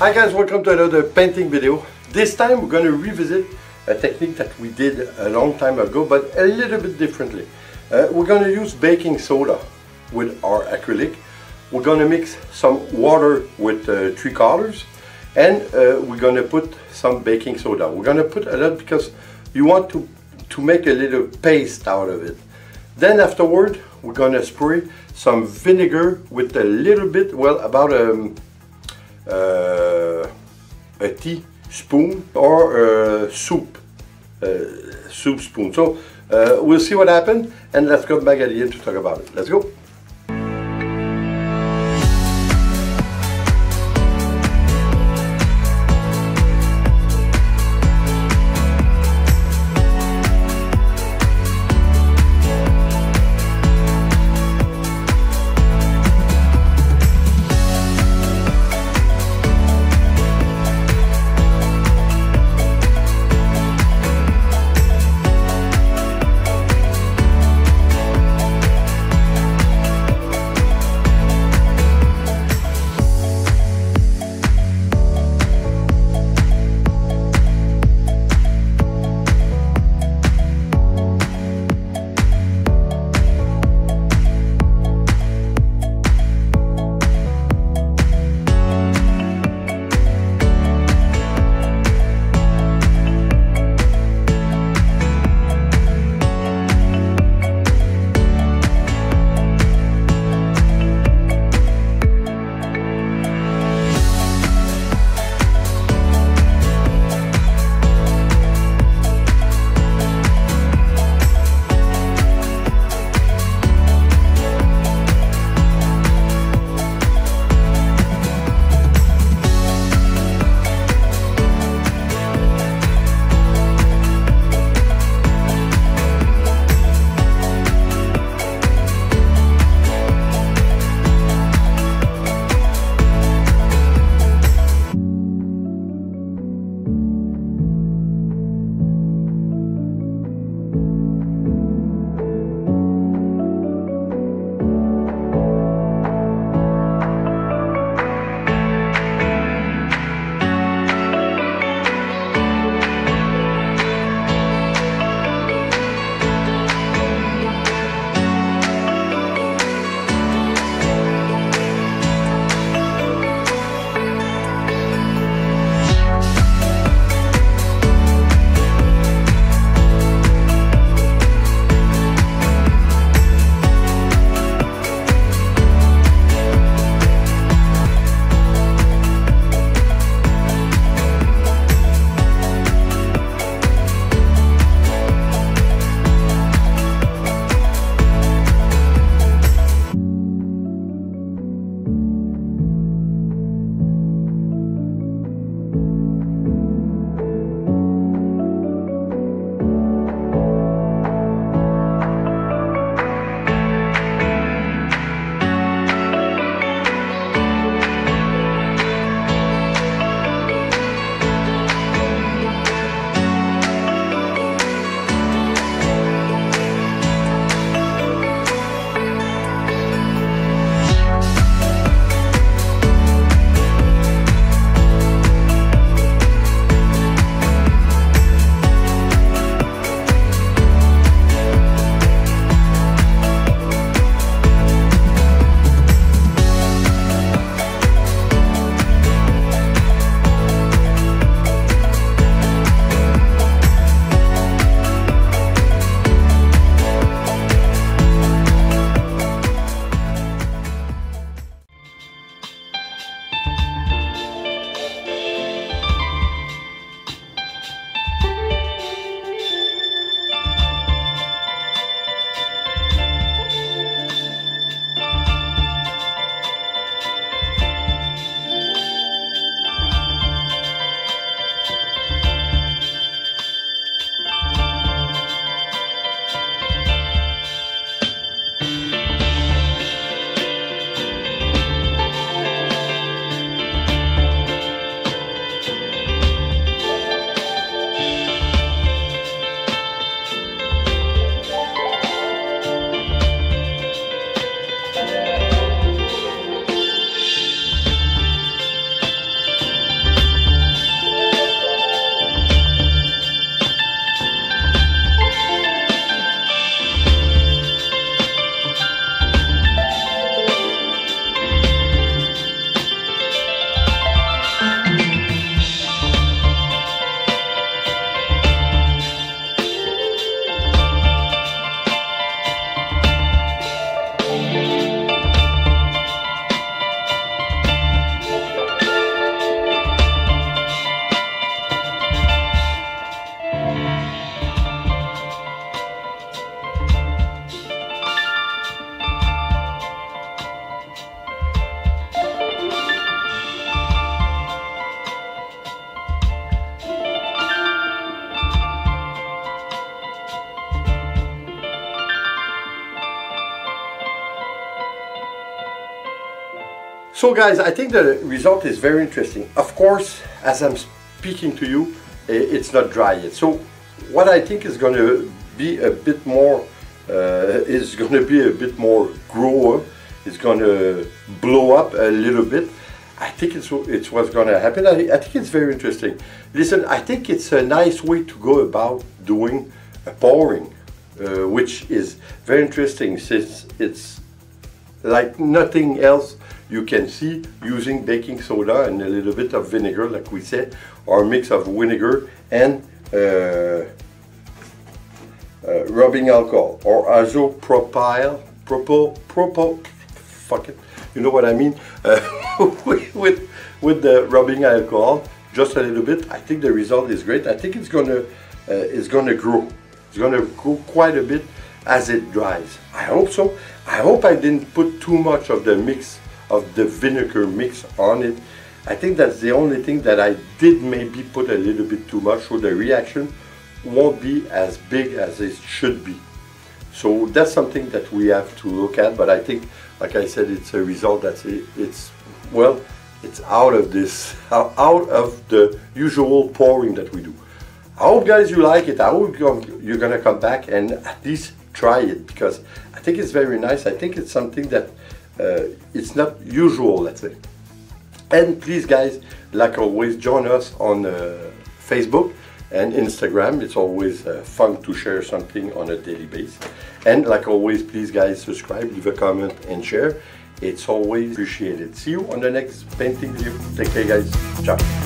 Hi guys, welcome to another painting video. This time we're going to revisit a technique that we did a long time ago, but a little bit differently. We're going to use baking soda with our acrylic. We're going to mix some water with 3 colors, and we're going to put some baking soda. We're going to put a lot because you want to make a little paste out of it. Then afterward we're going to spray some vinegar with a little bit, well, about a teaspoon or a soup spoon. So we'll see what happens, and let's go back at the end to talk about it. Let's go. So guys, I think the result is very interesting. Of course, as I'm speaking to you, it's not dry yet. So what I think is going to be a bit more, grower. It's going to blow up a little bit. I think it's what's going to happen. I think it's very interesting. Listen, I think it's a nice way to go about doing a pouring, which is very interesting since it's like nothing else you can see using baking soda and a little bit of vinegar, like we said, or a mix of vinegar and rubbing alcohol or isopropyl, fuck it, you know what I mean, with the rubbing alcohol, just a little bit. I think the result is great. I think it's gonna grow. It's gonna grow quite a bit as it dries. I hope so. I hope I didn't put too much of the mix of the vinegar mix on it. I think that's the only thing that I did maybe put a little bit too much, so the reaction won't be as big as it should be. So that's something that we have to look at, but I think, like I said, it's a result that's it's out of the usual pouring that we do. I hope guys you like it. I hope you're gonna come back and at least try it, because I think it's very nice. I think it's something that it's not usual, let's say. And please guys, like always, join us on Facebook and Instagram. It's always fun to share something on a daily basis. And like always, please guys, subscribe, leave a comment and share. It's always appreciated. See you on the next painting video. Take care guys. Ciao.